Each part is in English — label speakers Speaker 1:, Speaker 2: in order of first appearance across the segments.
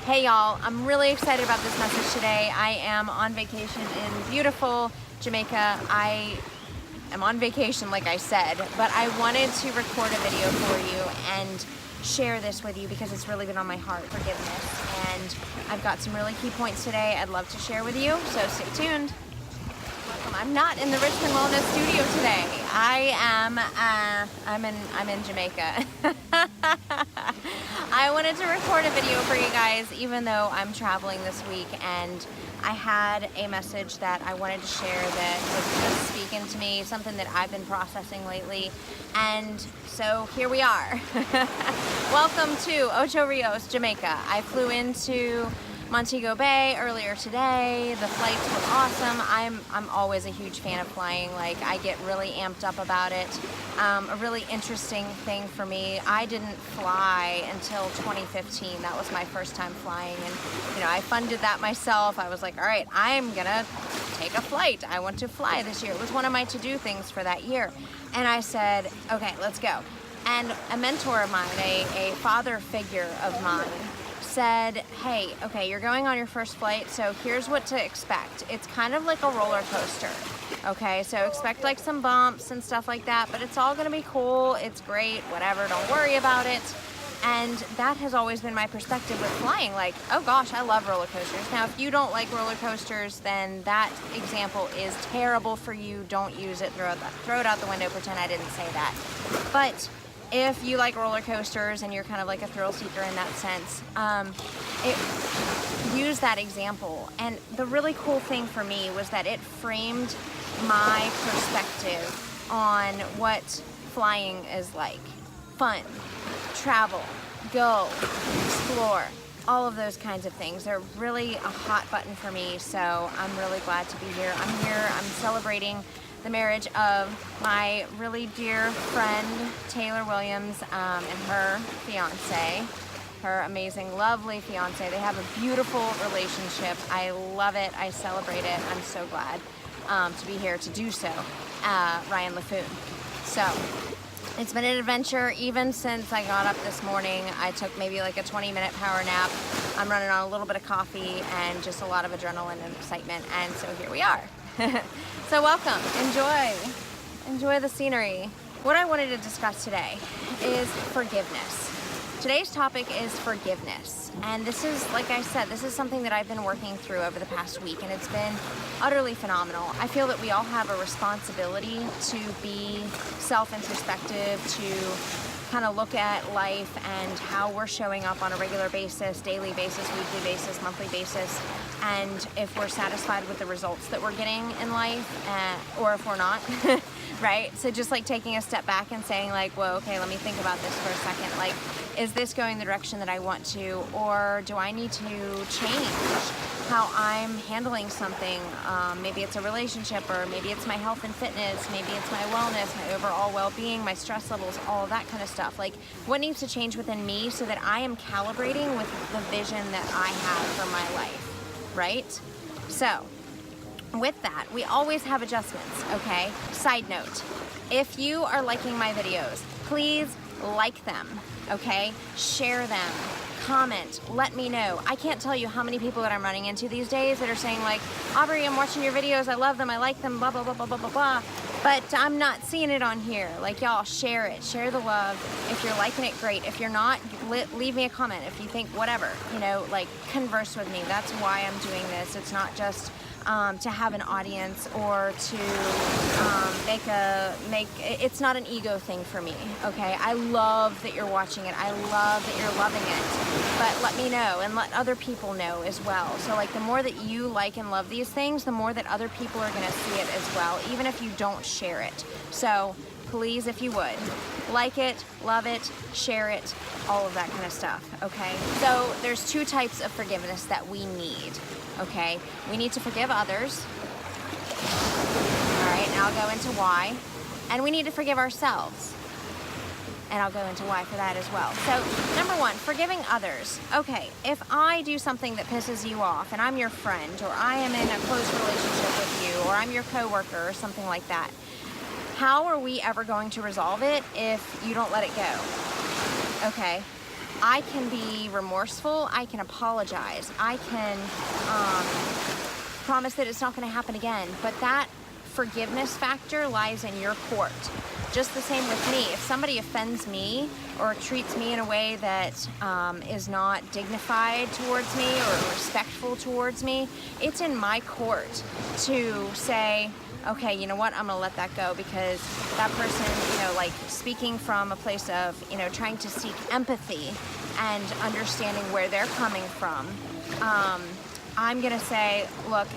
Speaker 1: Hey y'all, I'm really excited about this message today. I am on vacation in beautiful Jamaica. I am on vacation, like I said, but I wanted to record a video for you and share this with you because it's really been on my heart, forgiveness. And I've got some really key points today I'd love to share with you, so stay tuned. Welcome. I'm not in the Richmond Wellness Studio today. I'm in Jamaica. I wanted to record a video for you guys even though I'm traveling this week, and I had a message that I wanted to share that was just speaking to me, something that I've been processing lately, and so here we are. Welcome to Ocho Rios, Jamaica. I flew into Montego Bay earlier today. The flights were awesome. I'm always a huge fan of flying. Like, I get really amped up about it. A really interesting thing for me, I didn't fly until 2015. That was my first time flying, and I funded that myself. I was like, all right, I'm gonna take a flight. I want to fly this year. It was one of my to-do things for that year. And I said, okay, let's go. And a mentor of mine, a father figure of mine, said, hey, okay, you're going on your first flight, so here's what to expect. It's kind of like a roller coaster, okay? So expect like some bumps and stuff like that, but it's all gonna be cool, it's great, whatever, don't worry about it. And that has always been my perspective with flying. Like, oh gosh, I love roller coasters. Now, if you don't like roller coasters, then that example is terrible for you. Don't use it, throw it out the window, pretend I didn't say that. But if you like roller coasters and you're kind of like a thrill seeker in that sense, use that example. And the really cool thing for me was that it framed my perspective on what flying is like. Fun, travel, go, explore, all of those kinds of things. They're really a hot button for me, so I'm really glad to be here. I'm celebrating the marriage of my really dear friend Taylor Williams and her fiance, her amazing, lovely fiance. They have a beautiful relationship. I love it. I celebrate it. I'm so glad to be here to do so. Ryan LaFoon. So it's been an adventure even since I got up this morning. I took maybe like a 20-minute power nap. I'm running on a little bit of coffee and just a lot of adrenaline and excitement, and so here we are. So welcome, enjoy the scenery. What I wanted to discuss today is forgiveness. Today's topic is forgiveness, and this is, like I said, this is something that I've been working through over the past week, and it's been utterly phenomenal. I feel that we all have a responsibility to be self-introspective, to kind of look at life and how we're showing up on a regular basis, daily basis, weekly basis, monthly basis, and if we're satisfied with the results that we're getting in life, or if we're not, right? So just like taking a step back and saying like, whoa, okay, let me think about this for a second. Like, is this going the direction that I want to, or do I need to change how I'm handling something? Maybe it's a relationship, or maybe it's my health and fitness, maybe it's my wellness, my overall well-being, my stress levels, all of that kind of stuff. Like, what needs to change within me so that I am calibrating with the vision that I have for my life, right? So with that, we always have adjustments, okay? Side note, if you are liking my videos, please like them, okay? Share them, comment, let me know. I can't tell you how many people that I'm running into these days that are saying like, Aubrey, I'm watching your videos, I love them, I like them, blah, blah, blah, blah, blah, blah, blah, but I'm not seeing it on here. Like, y'all, share it, share the love. If you're liking it, great. If you're not, leave me a comment. If you think whatever, like, converse with me. That's why I'm doing this. It's not just to have an audience or to it's not an ego thing for me, okay? I love that you're watching it. I love that you're loving it, but let me know and let other people know as well. So like, the more that you like and love these things, the more that other people are gonna see it as well, even if you don't share it. So please, if you would, like it, love it, share it, all of that kind of stuff, okay? So there's two types of forgiveness that we need, okay? We need to forgive others, all right, and I'll go into why. And we need to forgive ourselves, and I'll go into why for that as well. So number one, forgiving others. Okay, if I do something that pisses you off and I'm your friend, or I am in a close relationship with you, or I'm your coworker or something like that, how are we ever going to resolve it if you don't let it go? Okay, I can be remorseful, I can apologize, I can promise that it's not going to happen again, but that forgiveness factor lies in your court. Just the same with me. If somebody offends me or treats me in a way that is not dignified towards me or respectful towards me, it's in my court to say, okay, you know what, I'm gonna let that go, because that person, you know, like speaking from a place of, you know, trying to seek empathy and understanding where they're coming from, I'm gonna say, look,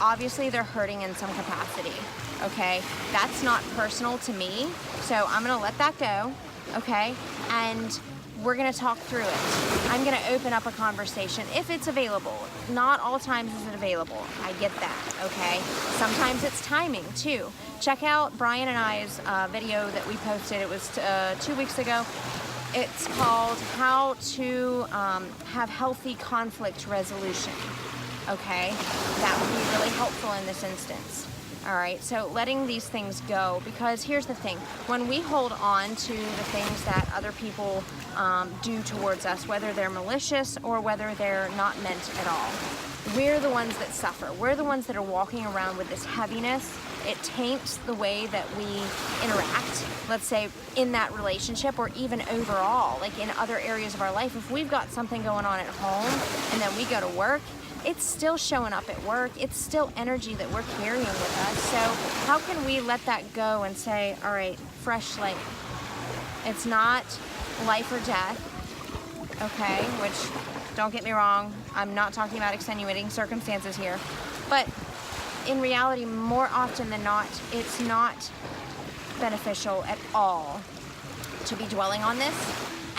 Speaker 1: obviously they're hurting in some capacity, okay? That's not personal to me, so I'm gonna let that go, okay? And we're gonna talk through it. I'm gonna open up a conversation if it's available. Not all times is it available. I get that, okay? Sometimes it's timing too. Check out Brian and I's video that we posted. It was 2 weeks ago. It's called How to Have Healthy Conflict Resolution. Okay, that would be really helpful in this instance. All right, so letting these things go, because here's the thing, when we hold on to the things that other people do towards us, whether they're malicious or whether they're not meant at all, we're the ones that suffer. We're the ones that are walking around with this heaviness. It taints the way that we interact, let's say in that relationship, or even overall, like in other areas of our life. If we've got something going on at home and then we go to work, it's still showing up at work. It's still energy that we're carrying with us. So how can we let that go and say, all right, fresh slate. It's not life or death, okay? Which, don't get me wrong, I'm not talking about extenuating circumstances here. But in reality, more often than not, it's not beneficial at all to be dwelling on this.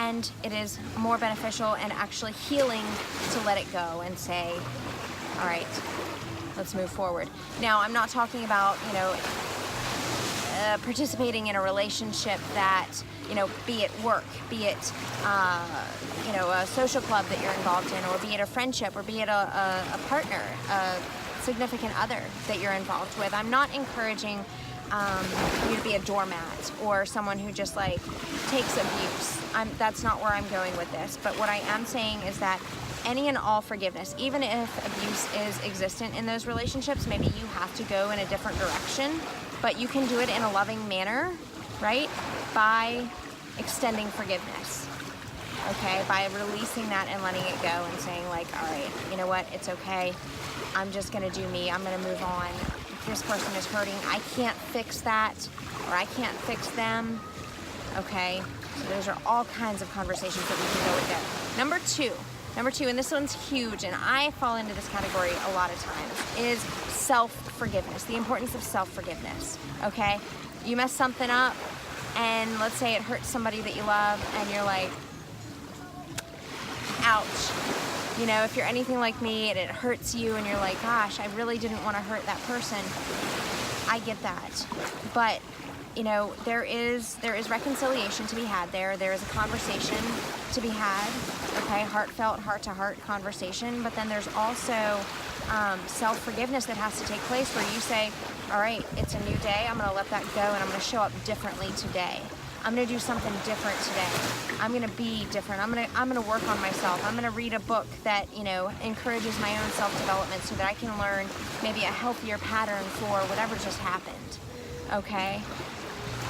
Speaker 1: And it is more beneficial and actually healing to let it go and say, all right, let's move forward. Now, I'm not talking about, you know, participating in a relationship that, you know, be it work, be it, you know, a social club that you're involved in, or be it a friendship, or be it a partner, a significant other that you're involved with. I'm not encouraging you to be a doormat or someone who just like takes abuse. That's not where I'm going with this. But what I am saying is that any and all forgiveness, even if abuse is existent in those relationships, maybe you have to go in a different direction, but you can do it in a loving manner, right? By extending forgiveness, okay? By releasing that and letting it go and saying like, all right, you know what? It's okay. I'm just gonna do me. I'm gonna move on. This person is hurting. I can't fix that, or I can't fix them, okay? So those are all kinds of conversations that we can go with there. Number two, and this one's huge, and I fall into this category a lot of times, is self-forgiveness, the importance of self-forgiveness, okay? You mess something up, and let's say it hurts somebody that you love, and you're like, ouch. You know, if you're anything like me and it hurts you and you're like, gosh, I really didn't want to hurt that person, I get that. But, you know, there is reconciliation to be had there. There is a conversation to be had, okay, heartfelt, heart-to-heart conversation. But then there's also self-forgiveness that has to take place where you say, all right, it's a new day. I'm going to let that go and I'm going to show up differently today. I'm gonna do something different today. I'm gonna be different. I'm gonna work on myself. I'm gonna read a book that, you know, encourages my own self-development so that I can learn maybe a healthier pattern for whatever just happened, okay?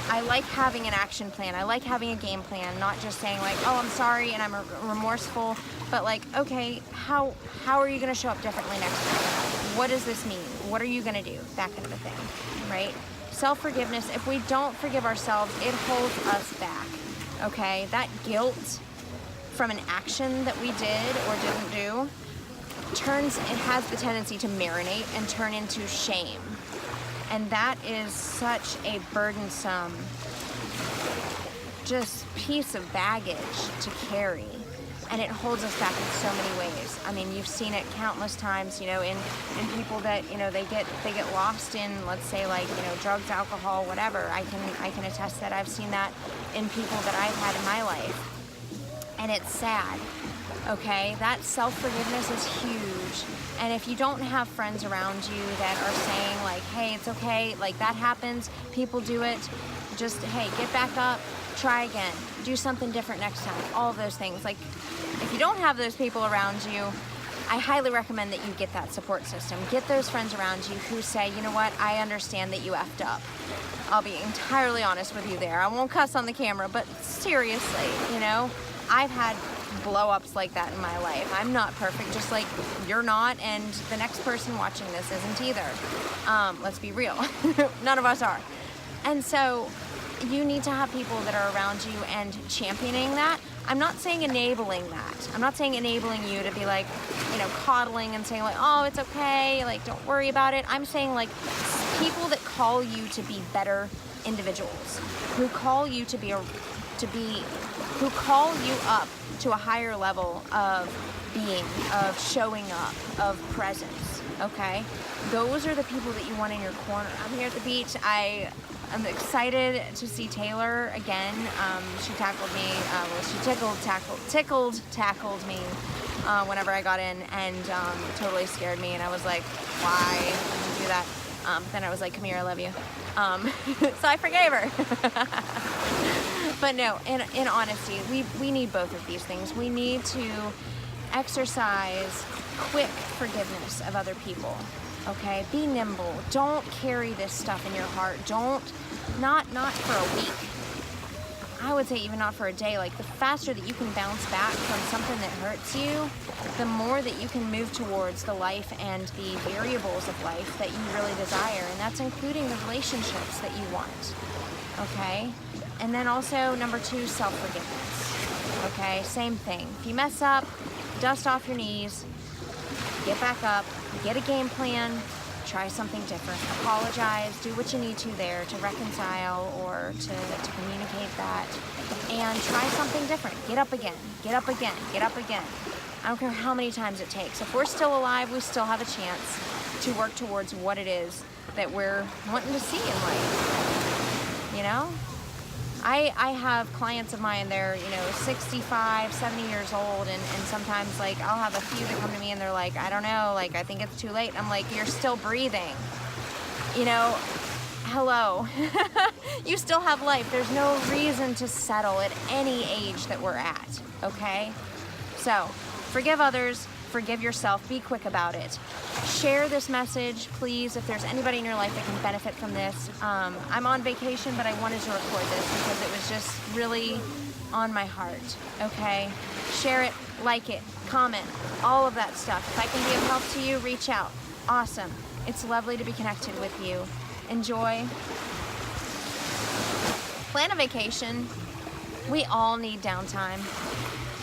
Speaker 1: I like having an action plan. I like having a game plan, not just saying like, oh, I'm sorry and I'm remorseful, but like, okay, how are you gonna show up differently next time? What does this mean? What are you gonna do? That kind of a thing, right? Self-forgiveness, if we don't forgive ourselves, it holds us back, okay? That guilt from an action that we did or didn't do it has the tendency to marinate and turn into shame. And that is such a burdensome just piece of baggage to carry. And it holds us back in so many ways. I mean, you've seen it countless times, you know, in people that, you know, they get lost in, let's say, like, you know, drugs, alcohol, whatever. I can attest that I've seen that in people that I've had in my life. And it's sad, okay? That self-forgiveness is huge. And if you don't have friends around you that are saying, like, hey, it's okay, like, that happens, people do it, just, hey, get back up, try again, do something different next time, all of those things. Like, if you don't have those people around you, I highly recommend that you get that support system. Get those friends around you who say, you know what, I understand that you effed up. I'll be entirely honest with you there. I won't cuss on the camera, but seriously, you know, I've had blow-ups like that in my life. I'm not perfect, just like you're not, and the next person watching this isn't either. Let's be real. None of us are. And so you need to have people that are around you and championing that. I'm not saying enabling that. I'm not saying enabling you to be like, you know, coddling and saying like, oh, it's okay, like, don't worry about it. I'm saying like people that call you to be better individuals, who call you who call you up to a higher level of being, of showing up, of presence, okay? Those are the people that you want in your corner. I'm here at the beach. I'm excited to see Taylor again. She tackled me, she tackled me whenever I got in, and totally scared me, and I was like, why did you do that? Then I was like, come here, I love you. So I forgave her. But no, in honesty, we need both of these things. We need to exercise quick forgiveness of other people. Okay, be nimble. Don't carry this stuff in your heart. Not for a week. I would say even not for a day. Like, the faster that you can bounce back from something that hurts you, the more that you can move towards the life and the variables of life that you really desire. And that's including the relationships that you want. Okay? And then also, number 2, self-forgiveness. Okay, same thing. If you mess up, dust off your knees, get back up, get a game plan, try something different, apologize, do what you need to there to reconcile or to communicate that, and try something different. Get up again, get up again, get up again. I don't care how many times it takes. If we're still alive, we still have a chance to work towards what it is that we're wanting to see in life, you know? I have clients of mine, they're, 65, 70 years old, and sometimes, like, I'll have a few that come to me and they're like, I don't know, like, I think it's too late. I'm like, you're still breathing. Hello. You still have life. There's no reason to settle at any age that we're at, okay? So, forgive others, forgive yourself, be quick about it. Share this message, please, if there's anybody in your life that can benefit from this. I'm on vacation, but I wanted to record this because it was just really on my heart, okay? Share it, like it, comment, all of that stuff. If I can be of help to you, reach out. Awesome. It's lovely to be connected with you. Enjoy. Plan a vacation. We all need downtime,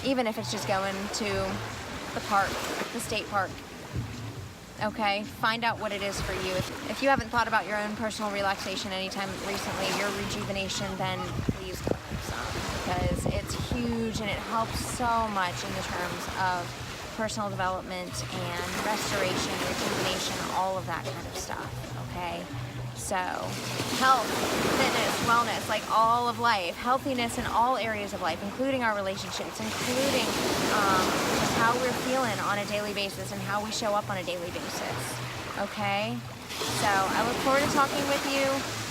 Speaker 1: even if it's just going to the park, the state park. Okay, find out what it is for you. If you haven't thought about your own personal relaxation anytime recently, your rejuvenation, then please go do some, because it's huge and it helps so much in the terms of personal development and restoration, rejuvenation, all of that kind of stuff, okay? So, health, fitness, wellness, like all of life, healthiness in all areas of life, including our relationships, including just how we're feeling on a daily basis and how we show up on a daily basis, okay? So, I look forward to talking with you,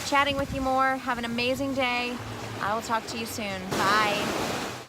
Speaker 1: chatting with you more. Have an amazing day. I will talk to you soon. Bye.